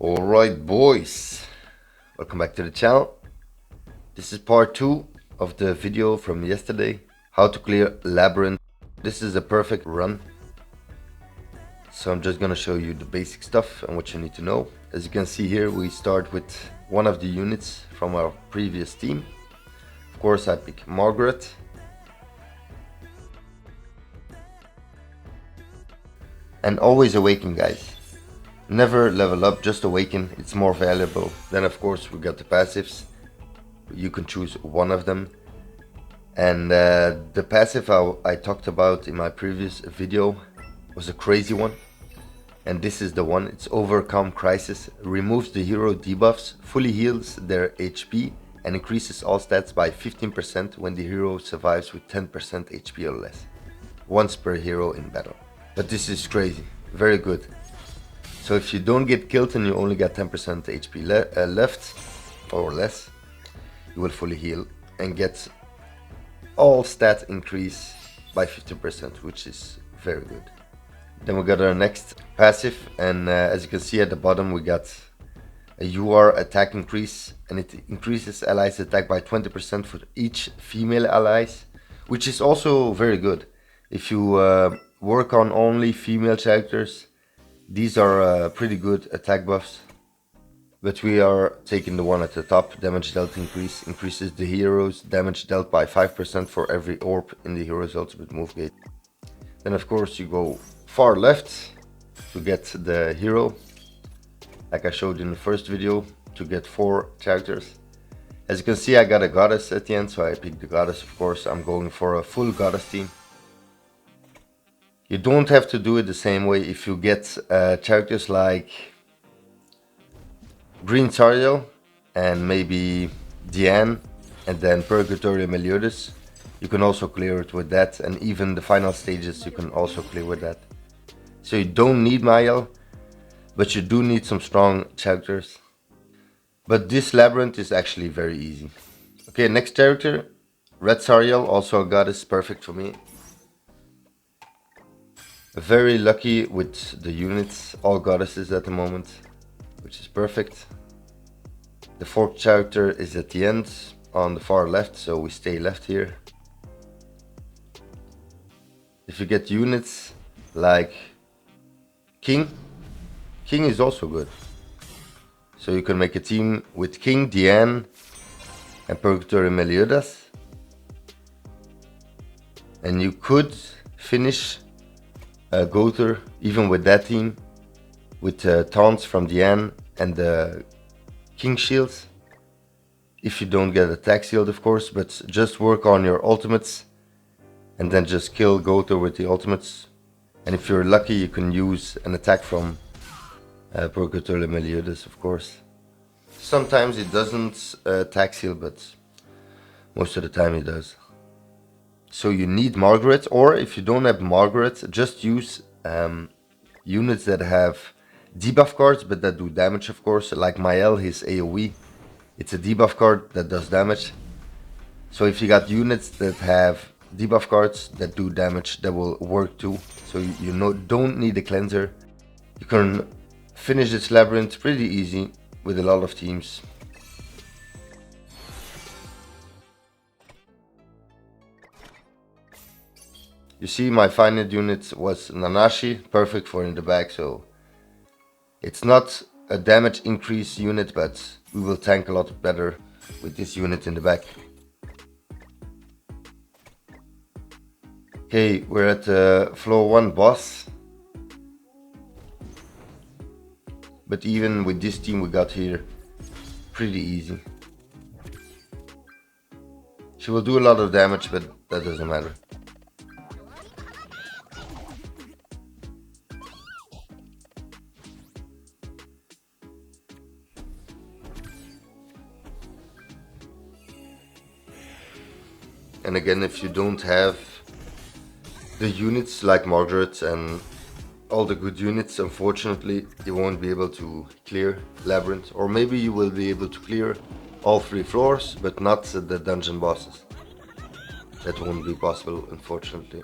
Alright boys, welcome back to the channel. This is part 2 of the video from yesterday, how to clear Labyrinth. This is a perfect run, so I'm just gonna show you the basic stuff and what you need to know. As you can see here, we start with one of the units from our previous team. Of course I pick Margaret. And always awaken, guys. Never level up, just awaken, it's more valuable. Then of course we got the passives, you can choose one of them. And the passive I talked about in my previous video was a crazy one. And this is the one, it's Overcome Crisis. Removes the hero debuffs, fully heals their HP and increases all stats by 15% when the hero survives with 10% HP or less. Once per hero in battle. But this is crazy, very good. So if you don't get killed and you only got 10% HP left or less, you will fully heal and get all stat increase by 50%, which is very good. Then we got our next passive, and as you can see at the bottom we got a UR attack increase, and it increases allies attack by 20% for each female allies, which is also very good. If you work on only female characters, these are pretty good attack buffs, but we are taking the one at the top. Damage dealt increase increases the hero's damage dealt by 5% for every orb in the hero's ultimate move gate. Then of course you go far left to get the hero, like I showed in the first video, to get 4 characters. As you can see, I got a goddess at the end, so I picked the goddess. Of course I'm going for a full goddess team. You don't have to do it the same way. If you get characters like Green Zariel and maybe Diane and then Purgatory Meliodas, you can also clear it with that, and even the final stages you can also clear with that. So you don't need Mael, but you do need some strong characters. But this Labyrinth is actually very easy. Okay, next character, Red Zariel, also a goddess, perfect for me. Very lucky with the units, all goddesses at the moment, which is perfect. The 4th character is at the end on the far left, so we stay left here. If you get units like King is also good. So you can make a team with King, Diane and Purgatory Meliodas. And you could finish Gother even with that team, with taunts from Diane and the King shields. If you don't get attack shield, of course, but just work on your ultimates and then just kill Gother with the ultimates. And if you're lucky, you can use an attack from Purgatory Meliodas, of course. Sometimes it doesn't attack shield, but most of the time it does. So you need Margaret, or if you don't have Margaret, just use units that have debuff cards but that do damage, of course. Like Mael, his AoE, it's a debuff card that does damage. So if you got units that have debuff cards that do damage, that will work too. So you don't need a cleanser. You can finish this Labyrinth pretty easy with a lot of teams. You see, my final unit was Nanashi, perfect for in the back, so it's not a damage increase unit, but we will tank a lot better with this unit in the back. Okay, we're at the floor 1 boss. But even with this team we got here, pretty easy. She will do a lot of damage, but that doesn't matter. And again, if you don't have the units like Margaret and all the good units, unfortunately you won't be able to clear Labyrinth. Or maybe you will be able to clear all 3 floors, but not the dungeon bosses. That won't be possible, unfortunately.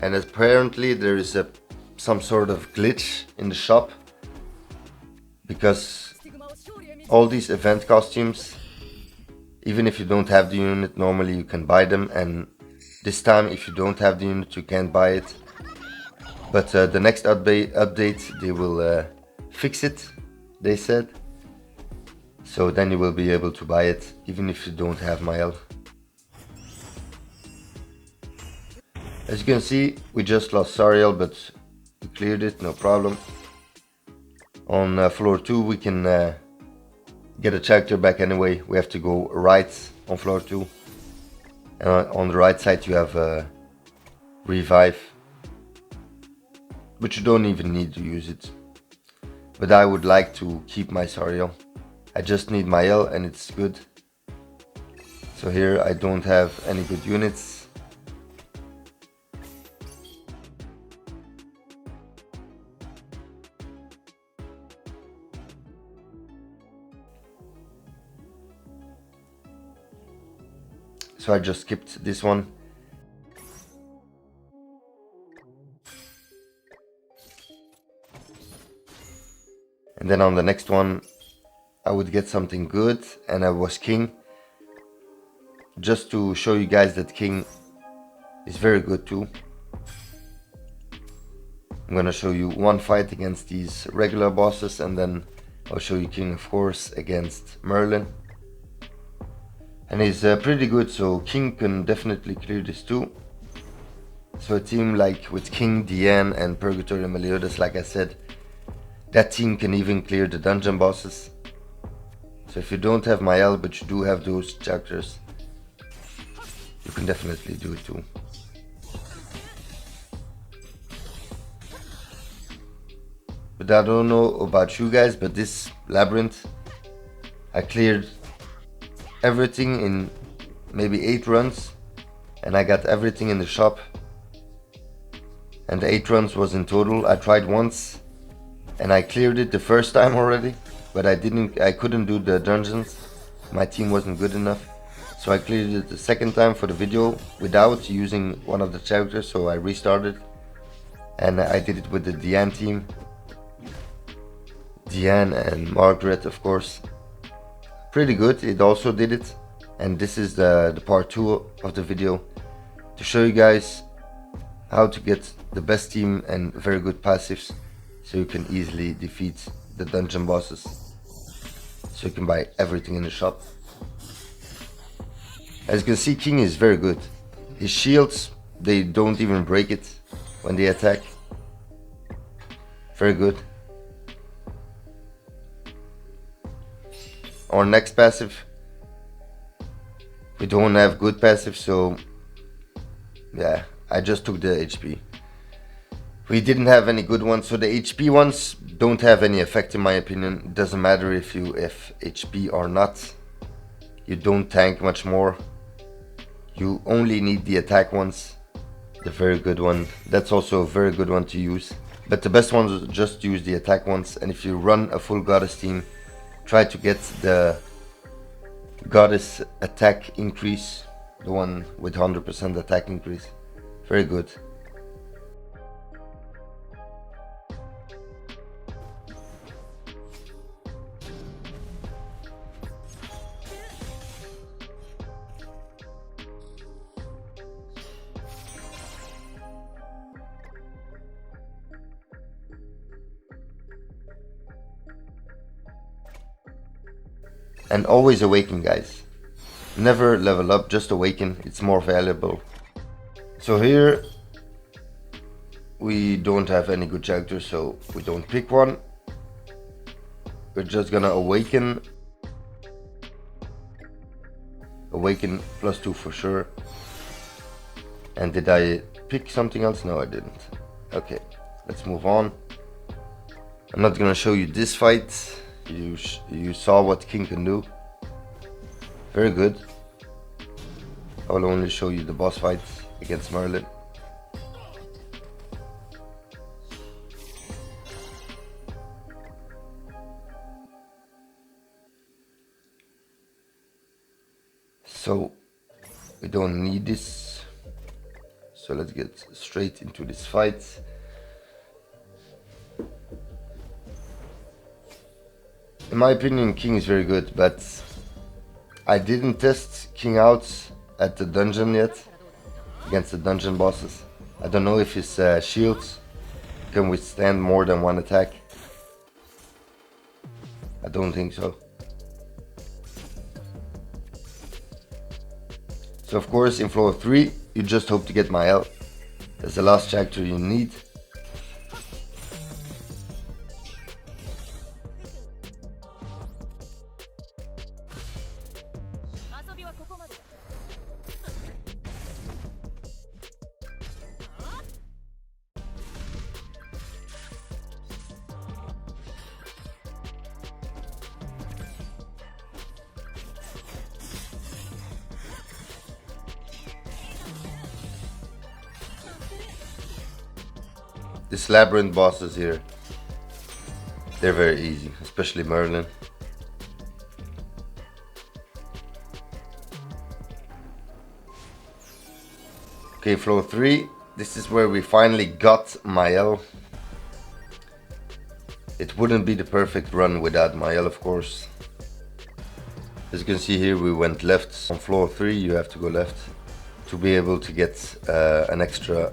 And apparently there is a some sort of glitch in the shop, because all these event costumes, even if you don't have the unit, normally you can buy them, and this time if you don't have the unit you can't buy it. But the next update they will fix it, they said. So then you will be able to buy it even if you don't have Mael. As you can see, we just lost Sariel, but we cleared it, no problem. On floor 2 we can get a character back anyway. We have to go right on floor 2. And on the right side you have revive, but you don't even need to use it. But I would like to keep my Sariel. I just need Mael and it's good. So here I don't have any good units. So I just skipped this one. And then on the next one I would get something good, and I was king. Just to show you guys that king is very good too. I'm gonna show you one fight against these regular bosses, and then I'll show you king, of course, against Merlin. And he's pretty good, so king can definitely clear this too. So a team like with King, Diane and Purgatory and Meliodas, like I said, that team can even clear the dungeon bosses. So if you don't have Mael but you do have those characters, you can definitely do it too. But I don't know about you guys, but this Labyrinth, I cleared everything in maybe 8 runs, and I got everything in the shop. And the 8 runs was in total. I tried once and I cleared it the first time already, but I couldn't do the dungeons. My team wasn't good enough. So I cleared it the second time for the video without using one of the characters, so I restarted. And I did it with the Diane team. Diane and Margaret, of course. Pretty good, it also did it. And this is the part 2 of the video, to show you guys how to get the best team and very good passives, so you can easily defeat the dungeon bosses. So you can buy everything in the shop. As you can see, King is very good. His shields, they don't even break it when they attack. Very good. Our next passive, we don't have good passive, so yeah, I just took the HP. We didn't have any good ones, so the HP ones don't have any effect in my opinion. It doesn't matter if you have HP or not. You don't tank much more. You only need the attack ones. The very good one, that's also a very good one to use. But the best ones, just use the attack ones. And if you run a full goddess team, try to get the goddess attack increase, the one with 100% attack increase. Very good. And always awaken, guys. Never level up, just awaken, it's more valuable. So here we don't have any good characters, so we don't pick one. We're just gonna awaken. Awaken +2 for sure. And did I pick something else? No, I didn't. Okay, let's move on. I'm not gonna show you this fight. You saw what King can do. Very good. I will only show you the boss fight against Merlin. So we don't need this. So let's get straight into this fight. In my opinion, King is very good, but I didn't test King out at the dungeon yet, against the dungeon bosses. I don't know if his shields can withstand more than one attack. I don't think so. So of course in floor 3 you just hope to get Mael. That's the last character you need. This Labyrinth bosses here, they're very easy, especially Merlin. Okay, floor 3, this is where we finally got Mael. It wouldn't be the perfect run without Mael, of course. As you can see here, we went left. On floor 3 you have to go left to be able to get an extra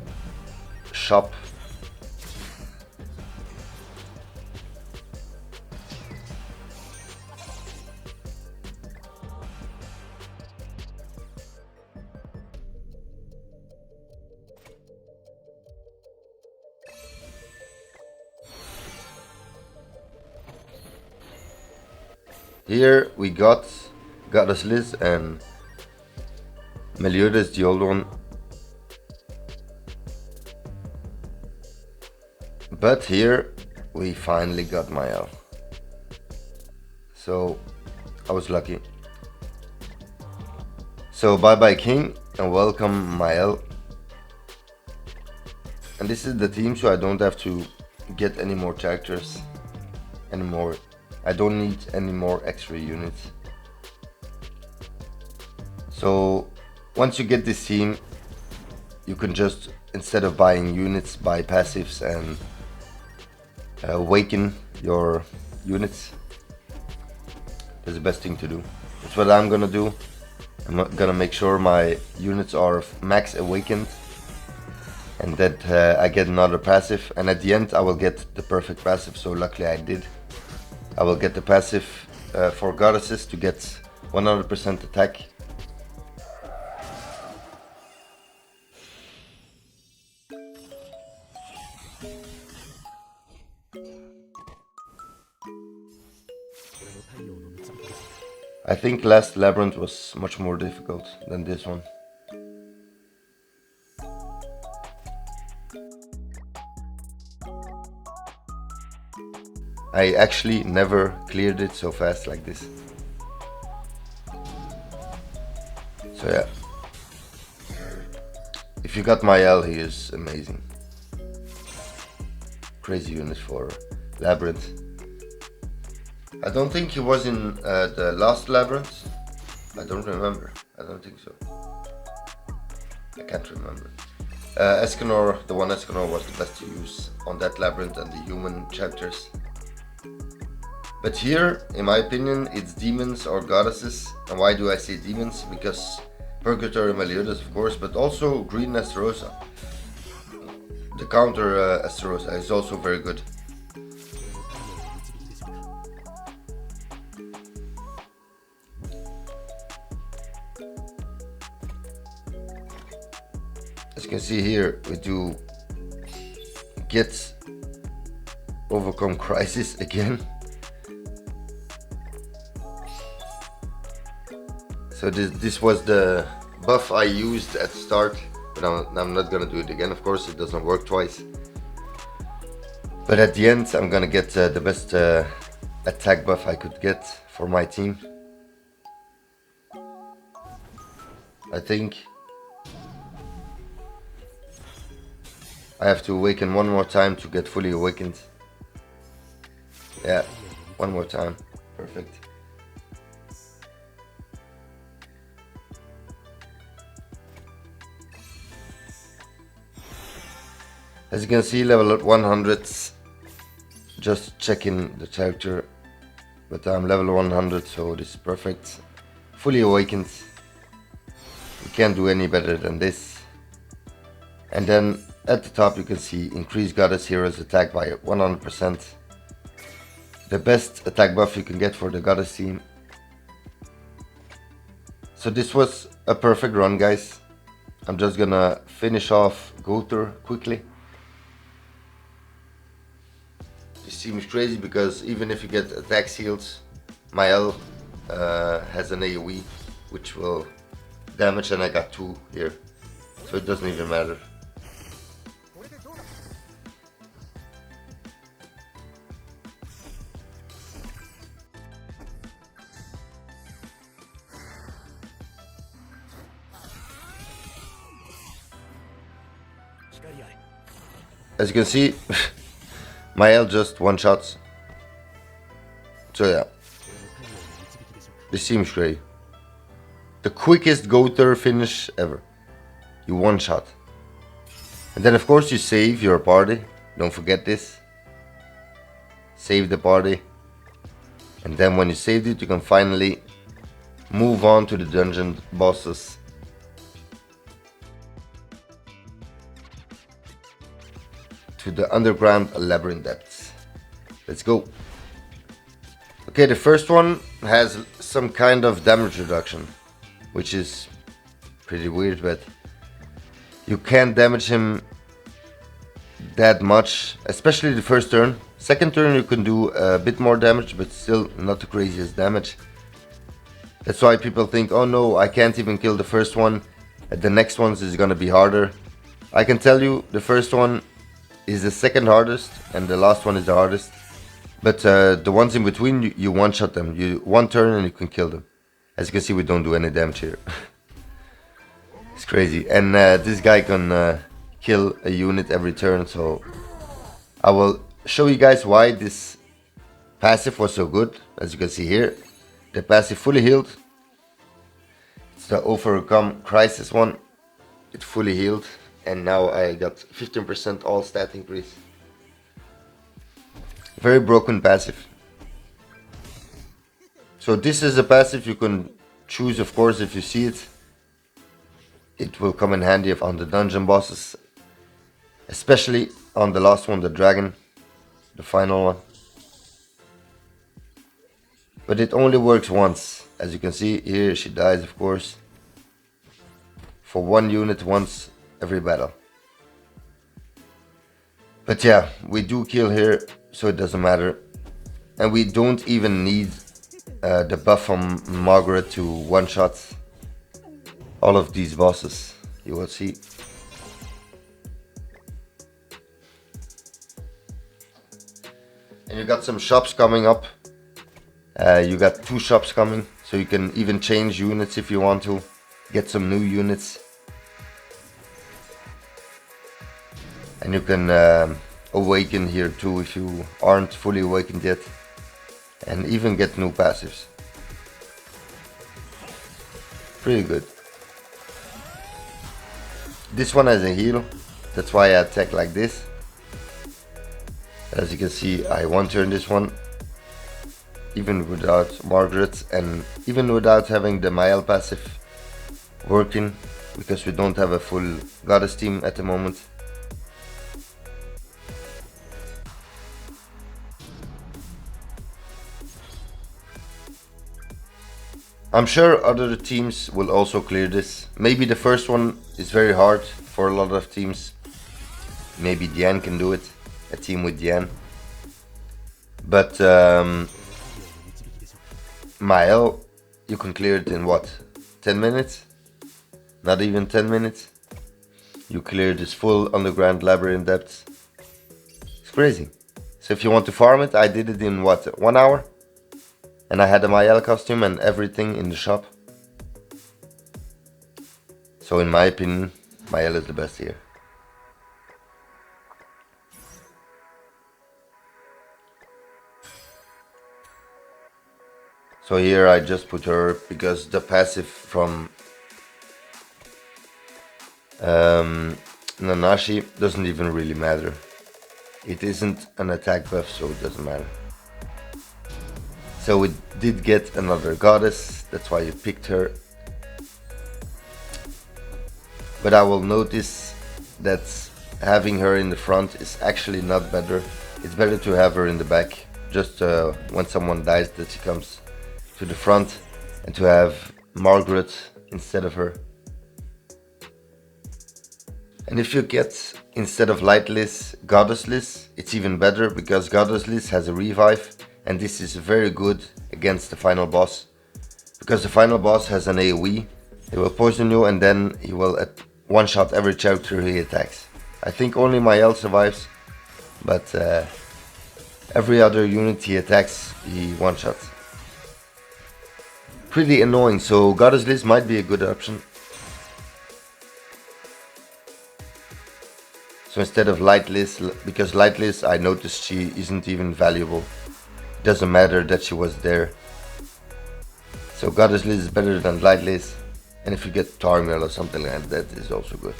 shop. Here we got Goddess Liz and Meliodas, the old one. But here we finally got Mael. So I was lucky. So bye bye King and welcome Mael. And this is the team, so I don't have to get any more characters anymore. I don't need any more extra units. So once you get this team, you can just, instead of buying units, buy passives and awaken your units. That's the best thing to do. That's what I'm gonna do. I'm not gonna make sure my units are max awakened and that I get another passive, and at the end I will get the perfect passive, so luckily I did. I will get the passive for goddesses to get 100% attack. I think last Labyrinth was much more difficult than this one. I actually never cleared it so fast like this. So yeah. If you got Mael, he is amazing. Crazy unit for Labyrinth. I don't think he was in the last Labyrinth. I don't remember. I don't think so. I can't remember. Escanor, the one Escanor was the best to use on that Labyrinth and the human chapters. But here, in my opinion, it's demons or goddesses. And why do I say demons? Because Purgatory Meliodas, of course, but also Green Esterosa. The counter Esterosa is also very good. As you can see here, we do get overcome crisis again. So this was the buff I used at the start, but I'm not gonna do it again. Of course, it doesn't work twice. But at the end, I'm gonna get the best attack buff I could get for my team. I think I have to awaken one more time to get fully awakened. Yeah, one more time. Perfect. As you can see, level 100, just checking the character but I'm level 100, so this is perfect. Fully awakened. We can't do any better than this. And then at the top you can see increase goddess heroes attack by 100%. The best attack buff you can get for the goddess team. So this was a perfect run, guys. I'm just gonna finish off Gother quickly. This seems crazy because even if you get attack shields, Mael has an AoE which will damage, and I got 2 here, so it doesn't even matter. As you can see, Mael just one-shots. So yeah, this seems great. The quickest Gother finish ever. You one-shot. And then of course you save your party. Don't forget this. Save the party. And then when you saved it, you can finally move on to the dungeon bosses. To the underground labyrinth depths. Let's go. Okay, the first one has some kind of damage reduction, which is pretty weird, but you can't damage him that much, especially the first turn. Second turn you can do a bit more damage, but still not the craziest damage. That's why people think, oh no, I can't even kill the first one, the next ones is gonna be harder. I can tell you the first one is the second hardest and the last one is the hardest, but the ones in between you one-shot them. You one turn and you can kill them. As you can see, we don't do any damage here. It's crazy. And this guy can kill a unit every turn, so I will show you guys why this passive was so good. As you can see here, the passive fully healed. It's the overcome crisis one. It fully healed. And now I got 15% all stat increase. Very broken passive. So this is a passive you can choose, of course, if you see it. It will come in handy on the dungeon bosses. Especially on the last one, the dragon. The final one. But it only works once. As you can see here, she dies, of course. For one unit once every battle. But yeah, we do kill here, so it doesn't matter. And we don't even need the buff from Margaret to one-shot all of these bosses. You will see. And you got some shops coming up. You got 2 shops coming, so you can even change units if you want to. Get some new units. And you can awaken here too if you aren't fully awakened yet. And even get new passives. Pretty good. This one has a heal. That's why I attack like this. As you can see, I one-turn this one. Even without Margaret and even without having the Mael passive working. Because we don't have a full goddess team at the moment. I'm sure other teams will also clear this. Maybe the first one is very hard for a lot of teams. Maybe Diane can do it, a team with Diane. But Mael, you can clear it in what, 10 minutes? Not even 10 minutes. You clear this full underground labyrinth depths. It's crazy. So if you want to farm it, I did it in what, 1 hour? And I had a Mael costume and everything in the shop. So in my opinion, Mael is the best here. So here I just put her because the passive from Nanashi doesn't even really matter. It isn't an attack buff, so it doesn't matter. So we did get another goddess, that's why you picked her. But I will notice that having her in the front is actually not better. It's better to have her in the back, just when someone dies that she comes to the front, and to have Margaret instead of her. And if you get, instead of Lightless, Goddessless, it's even better, because Goddessless has a revive, and this is very good against the final boss. Because the final boss has an AoE, he will poison you and then he will one-shot every character he attacks. I think only Mael survives, but every other unit he attacks, he one-shots. Pretty annoying, so Goddessless might be a good option. So instead of Lightless, because Lightless, I noticed she isn't even valuable. It doesn't matter that she was there. So Goddessless is better than Lightless. And if you get Tarmiel or something like that, that is also good.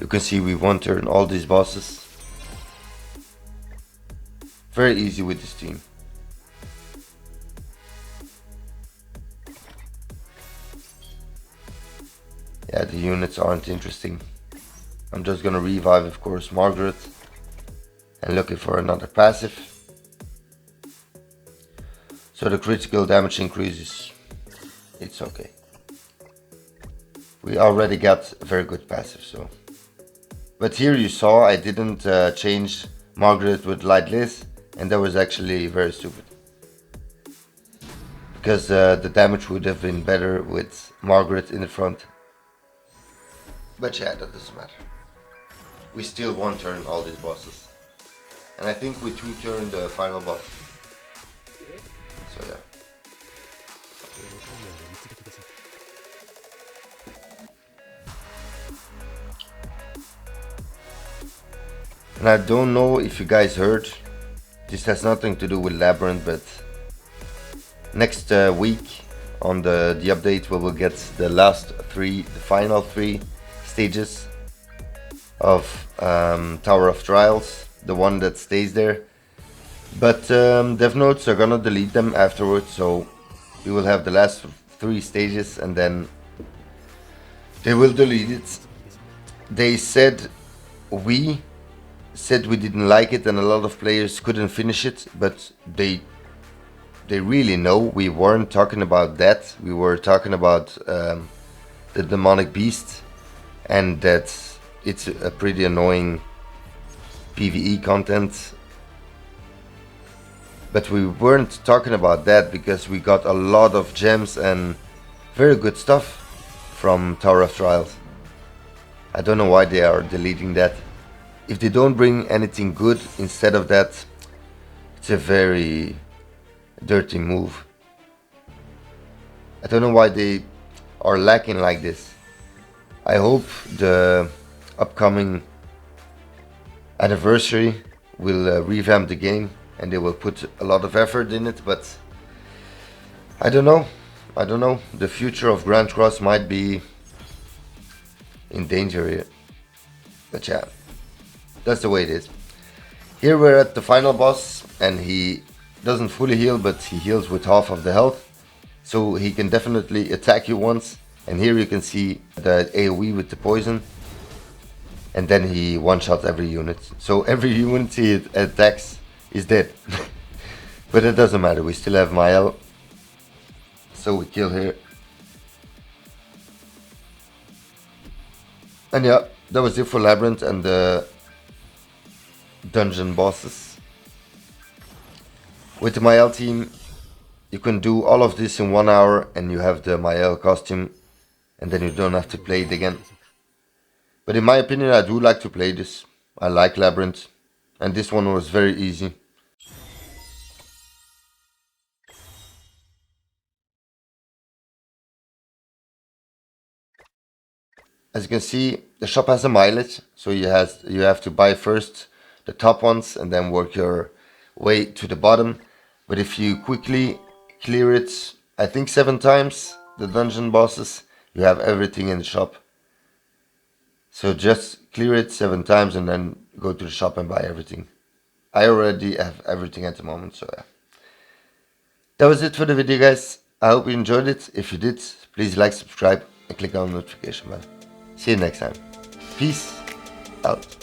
You can see we one turn all these bosses. Very easy with this team. Yeah, the units aren't interesting. I'm just gonna revive, of course, Margaret, and looking for another passive. So the critical damage increases. It's okay. We already got a very good passive, so. But here you saw I didn't change Margaret with Lightless, and that was actually very stupid. Because the damage would have been better with Margaret in the front. But yeah, that doesn't matter. We still one turn all these bosses. And I think we two turn the final boss. So yeah. And I don't know if you guys heard, this has nothing to do with Labyrinth, but next week on the update we will get the final three stages of Tower of Trials, the one that stays there. But Dev Notes are gonna delete them afterwards, so we will have the last 3 stages and then they will delete it. They said we didn't like it and a lot of players couldn't finish it, but they really know we weren't talking about that. We were talking about the demonic beast, and that it's a pretty annoying PvE content. But we weren't talking about that because we got a lot of gems and very good stuff from Tower of Trials. I don't know why they are deleting that. If they don't bring anything good instead of that, it's a very dirty move. I don't know why they are lacking like this. I hope the upcoming anniversary will revamp the game and they will put a lot of effort in it, but I don't know. The future of Grand Cross might be in danger here. But yeah, that's the way it is. Here we're at the final boss, and he doesn't fully heal, but he heals with half of the health. So he can definitely attack you once. And here you can see the AoE with the poison. And then he one-shots every unit. So every unit he attacks is dead. But it doesn't matter, we still have Mael. So we kill her. And yeah, that was it for Labyrinth and the dungeon bosses. With the Mael team, you can do all of this in 1 hour and you have the Mael costume, and then you don't have to play it again. But in my opinion, I do like to play this. I like Labyrinth, and this one was very easy. As you can see, the shop has a mileage, so you have to buy first the top ones and then work your way to the bottom. But if you quickly clear it, I think 7 times the dungeon bosses. You have everything in the shop. So just clear it 7 times and then go to the shop and buy everything. I already have everything at the moment, so yeah. That was it for the video, guys. I hope you enjoyed it. If you did, please like, subscribe, and click on the notification bell. See you next time. Peace out.